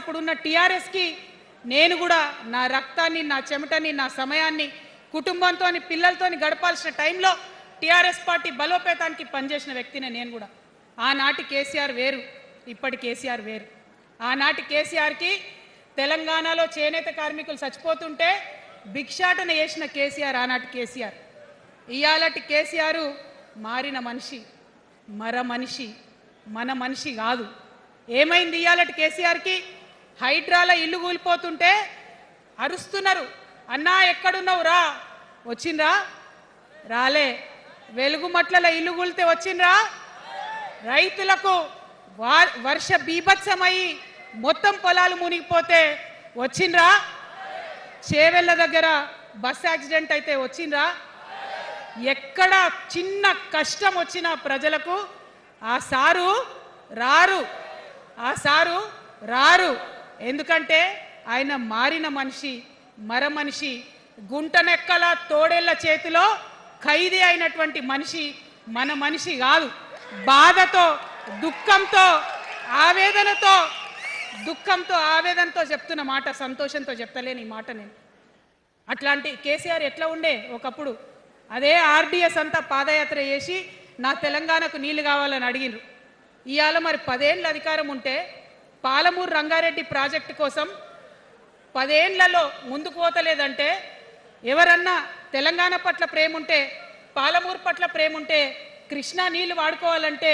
అప్పుడున్న టీఆర్ఎస్కి నేను కూడా నా రక్తాన్ని, నా చెమటని, నా సమయాన్ని కుటుంబంతో పిల్లలతో గడపాల్సిన టైంలో టీఆర్ఎస్ పార్టీ బలోపేతానికి పనిచేసిన వ్యక్తినే నేను కూడా. ఆనాటి కేసీఆర్ వేరు, ఇప్పటి కేసీఆర్ వేరు. ఆనాటి కేసీఆర్కి తెలంగాణలో చేనేత కార్మికులు చచ్చిపోతుంటే భిక్షాటన చేసిన కేసీఆర్ ఆనాటి కేసీఆర్. ఇయాలటి కేసీఆర్ మారిన మనిషి, మనిషి, మన మనిషి కాదు. ఏమైంది ఇయాలటి కేసీఆర్కి? హైడ్రాల ఇల్లు కూలిపోతుంటే అరుస్తున్నారు, అన్నా ఎక్కడున్నావు రా, వచ్చిండ్రా? రాలే. వెలుగుమట్ల ఇల్లు కూలితే వచ్చిండ్రా? రైతులకు వర్ష బీభత్సమై మొత్తం పొలాలు మునిగిపోతే వచ్చిండ్రా? చేవెళ్ళ దగ్గర బస్ యాక్సిడెంట్ అయితే వచ్చిండ్రా? ఎక్కడ చిన్న కష్టం వచ్చినా ప్రజలకు ఆ సారు రారు, ఆ సారు రారు. ఎందుకంటే ఆయన మారిన మనిషి, మనిషి, గుంటనెక్కల తోడేళ్ల చేతిలో ఖైదీ అయినటువంటి మనిషి, మన మనిషి కాదు. బాధతో, దుఃఖంతో, ఆవేదనతో చెప్తున్న మాట, సంతోషంతో చెప్తలేని ఈ మాట నేను. అట్లాంటి కేసీఆర్ ఎట్లా ఉండే ఒకప్పుడు? అదే ఆర్డీఎస్ అంతా పాదయాత్ర చేసి నా తెలంగాణకు నీళ్లు కావాలని అడిగినారు. ఇవాళ మరి 10 ఏళ్ళ అధికారం ఉంటే పాలమూరు రంగారెడ్డి ప్రాజెక్టు కోసం 10 ఏళ్లలో ముందుకు పోతలేదంటే, ఎవరన్నా తెలంగాణ పట్ల ప్రేమ ఉంటే, పాలమూరు పట్ల ప్రేమ ఉంటే, కృష్ణా నీళ్లు వాడుకోవాలంటే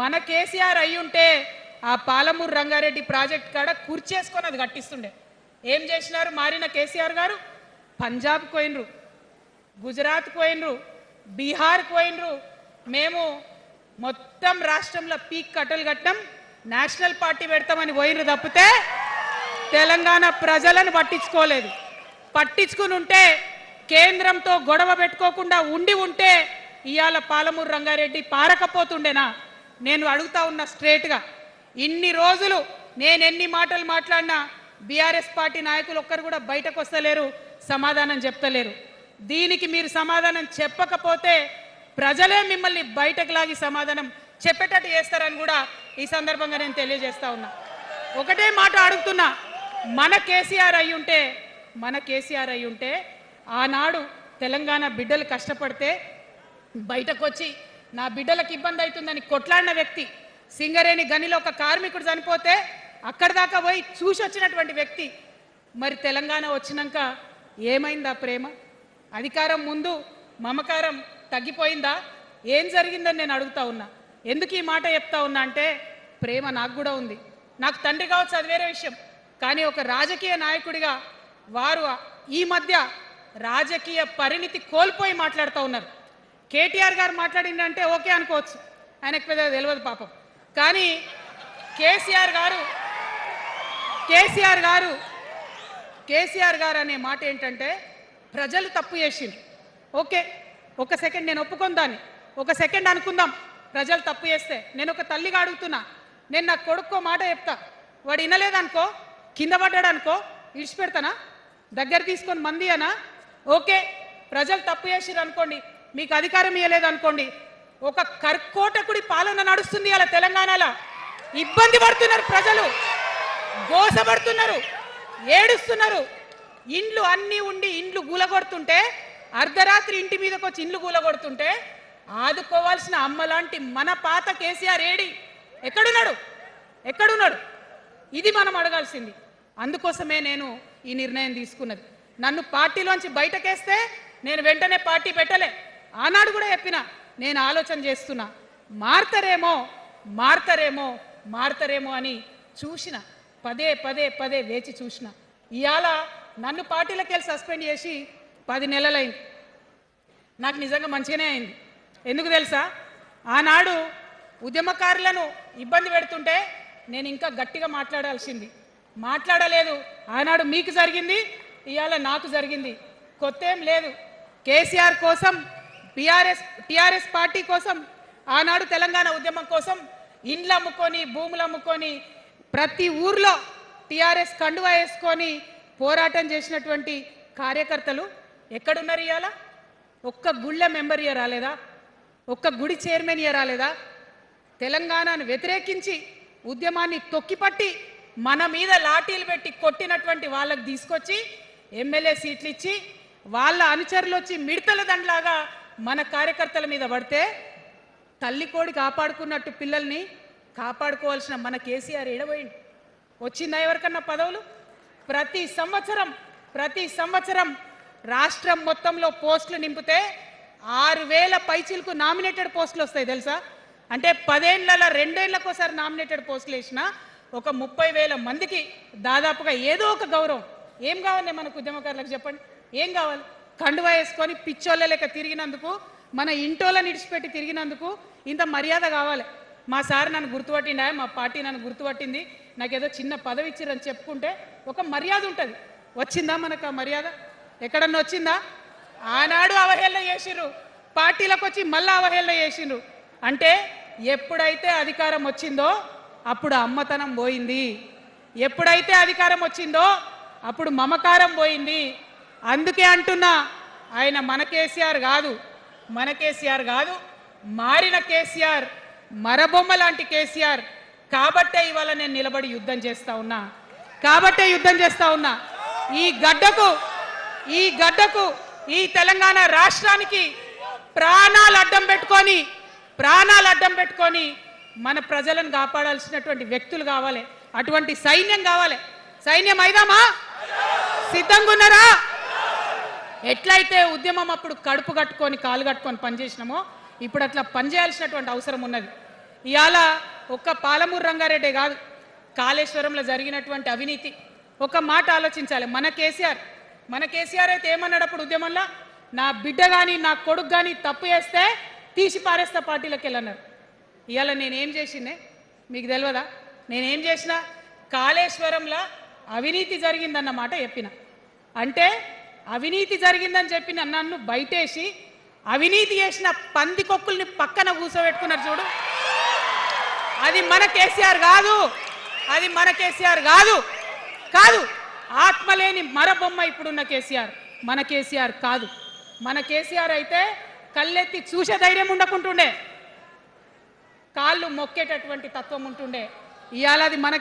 మన కేసీఆర్ అయి ఉంటే ఆ పాలమూరు రంగారెడ్డి ప్రాజెక్ట్ కాడ కూర్చేసుకొని అది కట్టిస్తుండే. ఏం చేసినారు మారిన కేసీఆర్ గారు? పంజాబ్ పోయినరు, గుజరాత్ పోయినరు, బీహార్ పోయినరు. మేము మొత్తం రాష్ట్రంలో పీక్ కట్టలు కట్టం, నేషనల్ పార్టీ పెడతామని పోయినరు తప్పితే తెలంగాణ ప్రజలను పట్టించుకోలేదు. పట్టించుకుని ఉంటే, కేంద్రంతో గొడవ పెట్టుకోకుండా ఉంటే ఇవాళ పాలమూరు రంగారెడ్డి పారకపోతుండేనా? నేను అడుగుతా ఉన్నా స్ట్రేట్గా. ఇన్ని రోజులు నేను ఎన్ని మాటలు మాట్లాడినా బీఆర్ఎస్ పార్టీ నాయకులు ఒక్కరు కూడా బయటకు వస్తలేరు, సమాధానం చెప్తలేరు. దీనికి మీరు సమాధానం చెప్పకపోతే ప్రజలే మిమ్మల్ని బయటకు లాగి సమాధానం చెప్పేటట్టు చేస్తారని కూడా ఈ సందర్భంగా నేను తెలియజేస్తా ఉన్నా. ఒకటే మాట అడుగుతున్నా, మన కేసీఆర్ అయి ఉంటే ఆనాడు తెలంగాణ బిడ్డలు కష్టపడితే బయటకు వచ్చి నా బిడ్డలకు ఇబ్బంది అవుతుందని కొట్లాడిన వ్యక్తి, సింగరేణి గనిలో ఒక కార్మికుడు చనిపోతే అక్కడి దాకా పోయి చూసి వచ్చినటువంటి వ్యక్తి. మరి తెలంగాణ వచ్చినాక ఏమైందా ప్రేమ? అధికారం ముందు మమకారం తగ్గిపోయిందా? ఏం జరిగిందని నేను అడుగుతా ఉన్నా. ఎందుకు ఈ మాట చెప్తా ఉన్నా అంటే, ప్రేమ నాకు కూడా ఉంది. నాకు తండ్రి కావచ్చు, అది వేరే విషయం. కానీ ఒక రాజకీయ నాయకుడిగా వారు ఈ మధ్య రాజకీయ పరిణితి కోల్పోయి మాట్లాడుతూ ఉన్నారు. కేటీఆర్ గారు మాట్లాడిందంటే ఓకే అనుకోవచ్చు, ఆయనకు పెద్ద తెలియదు పాపం. కానీ కేసీఆర్ గారు అనే మాట ఏంటంటే, ప్రజలు తప్పు చేసిండ్రు. ఓకే, ఒక సెకండ్ నేను ఒప్పుకుందాన్ని, ఒక సెకండ్ అనుకుందాం. ప్రజలు తప్పు చేస్తే నేను ఒక తల్లిగా అడుగుతున్నా. నేను నా కొడుక్కో మాట చెప్తా, వాడు వినలేదనుకో, కింద పడ్డాడు అనుకో, ఇడిచిపెడతానా? దగ్గర తీసుకొని మంది అనా? ఓకే, ప్రజలు తప్పు చేసిర్రు అనుకోండి, మీకు అధికారం ఇవ్వలేదు అనుకోండి, ఒక కర్కోటకుడి పాలన నడుస్తుంది అలా తెలంగాణలో. ఇబ్బంది పడుతున్నారు ప్రజలు, గోసపడుతున్నారు, ఏడుస్తున్నారు. ఇండ్లు అన్నీ ఉండి ఇండ్లు గూలగొడుతుంటే, అర్ధరాత్రి ఇంటి మీదకి వచ్చి ఇండ్లు గూలగొడుతుంటే ఆదుకోవాల్సిన అమ్మలాంటి మన పాత కేసీఆర్ ఎక్కడున్నాడు? ఇది మనం అడగాల్సింది. అందుకోసమే నేను ఈ నిర్ణయం తీసుకున్నది. నన్ను పార్టీలోంచి బయటకేస్తే నేను వెంటనే పార్టీ పెట్టలే. ఆనాడు కూడా చెప్పిన, నేను ఆలోచన చేస్తున్నా, మారతారేమో అని చూసిన, పదే వేచి చూసిన. ఇవాళ నన్ను పార్టీలోకి వెళ్ళి సస్పెండ్ చేసి 10 నెలలైంది. నాకు నిజంగా మంచిగానే అయింది. ఎందుకు తెలుసా? ఆనాడు ఉద్యమకారులను ఇబ్బంది పెడుతుంటే నేను ఇంకా గట్టిగా మాట్లాడలేదు. ఆనాడు మీకు జరిగింది, ఇవాళ నాకు జరిగింది. కొత్త ఏం లేదు. కేసీఆర్ కోసం, టీఆర్ఎస్ పార్టీ కోసం, ఆనాడు తెలంగాణ ఉద్యమం కోసం ఇండ్లు అమ్ముకొని, భూములు అమ్ముకొని, ప్రతి ఊర్లో టీఆర్ఎస్ కండువా వేసుకొని పోరాటం చేసినటువంటి కార్యకర్తలు ఎక్కడున్నారు ఇవాళ? ఒక్క గుళ్ళ మెంబర్ ఇయర్ రాలేదా? ఒక్క గుడి చైర్మన్ ఇయర్ రాలేదా? తెలంగాణను వ్యతిరేకించి ఉద్యమాన్ని తొక్కిపట్టి మన మీద లాఠీలు పెట్టి కొట్టినటువంటి వాళ్ళకి తీసుకొచ్చి ఎమ్మెల్యే సీట్లు ఇచ్చి వాళ్ళ అనుచరులు వచ్చి మిడతల దండలాగా మన కార్యకర్తల మీద పడితే తల్లి కోడి కాపాడుకున్నట్టు పిల్లల్ని కాపాడుకోవాల్సిన మన కేసీఆర్ ఏడబోయింది. వచ్చిందా ఎవరికన్నా పదవులు? ప్రతి సంవత్సరం రాష్ట్రం మొత్తంలో పోస్టులు నింపితే 6,000 పైచీలకు నామినేటెడ్ పోస్టులు వస్తాయి తెలుసా? అంటే 10 ఏళ్లలో 2 ఏళ్లకోసారి నామినేటెడ్ పోస్టులు వేసిన ఒక 30,000 మందికి దాదాపుగా ఏదో ఒక గౌరవం. ఏం కావాలి మనకు ఉద్యమకారులకు చెప్పండి? ఏం కావాలి? కండువా వేసుకొని పిచ్చోళ్ళ లెక్క తిరిగినందుకు, మన ఇంటోళ్ళని ఇడిచిపెట్టి తిరిగినందుకు ఇంత మర్యాద కావాలి. మా సార్ నన్ను గుర్తుపట్టిండా, మా పార్టీ నన్ను గుర్తుపట్టింది, నాకేదో చిన్న పదవి ఇచ్చిరని చెప్పుకుంటే ఒక మర్యాద ఉంటుంది. వచ్చిందా మనకు ఆ మర్యాద? ఎక్కడన్నా వచ్చిందా? ఆనాడు అవహేళన చేసిర్రు, పార్టీలకు వచ్చి మళ్ళీ అవహేళన చేసిండ్రు. అంటే ఎప్పుడైతే అధికారం వచ్చిందో అప్పుడు అమ్మతనం పోయింది, ఎప్పుడైతే అధికారం వచ్చిందో అప్పుడు మమకారం పోయింది. అందుకే అంటున్నా, ఆయన మన కేసీఆర్ కాదు, మారిన కేసీఆర్, మరబొమ్మ లాంటి కేసీఆర్. కాబట్టే ఇవాళ నేను నిలబడి యుద్ధం చేస్తా ఉన్నా. ఈ గడ్డకు ఈ తెలంగాణ రాష్ట్రానికి ప్రాణాలు అడ్డం పెట్టుకొని మన ప్రజలను కాపాడాల్సినటువంటి వ్యక్తులు కావాలి, అటువంటి సైన్యం కావాలి. సైన్యం అయిదామా? సిద్ధంగా ఉన్నారా? ఎట్లయితే ఉద్యమం అప్పుడు కడుపు కట్టుకొని కాలు కట్టుకొని పనిచేసినామో ఇప్పుడు అట్లా పనిచేయాల్సినటువంటి అవసరం ఉన్నది. ఇవాళ ఒక్క పాలమూరు రంగారెడ్డి కాదు, కాళేశ్వరంలో జరిగినటువంటి అవినీతి. ఒక మాట ఆలోచించాలి. మన కేసీఆర్ అయితే ఏమన్నాడు అప్పుడు ఉద్యమంలో? నా బిడ్డ కానీ నా కొడుకు కానీ తప్పు చేస్తే తీసి పారేస్తా పార్టీలకు వెళ్ళన్నారు. ఇవాళ నేనేం చేసిందే మీకు తెలియదా? నేనేం చేసిన? కాళేశ్వరంలో అవినీతి జరిగిందన్నమాట చెప్పిన. అంటే అవినీతి జరిగిందని చెప్పిన నన్ను బయటేసి అవినీతి చేసిన పందికొక్కుల్ని పక్కన కూర్చోబెట్టుకున్నారు చూడు. అది మన కేసీఆర్ కాదు. ఆత్మలేని మరబొమ్మ ఇప్పుడున్న కేసీఆర్. మన కేసీఆర్ కాదు. మన కేసీఆర్ అయితే కళ్ళెత్తి చూసే ధైర్యం ఉండకుంటుండే, కాళ్ళు మొక్కేటటువంటి తత్వం ఉంటుండే. ఇవాళ అది మన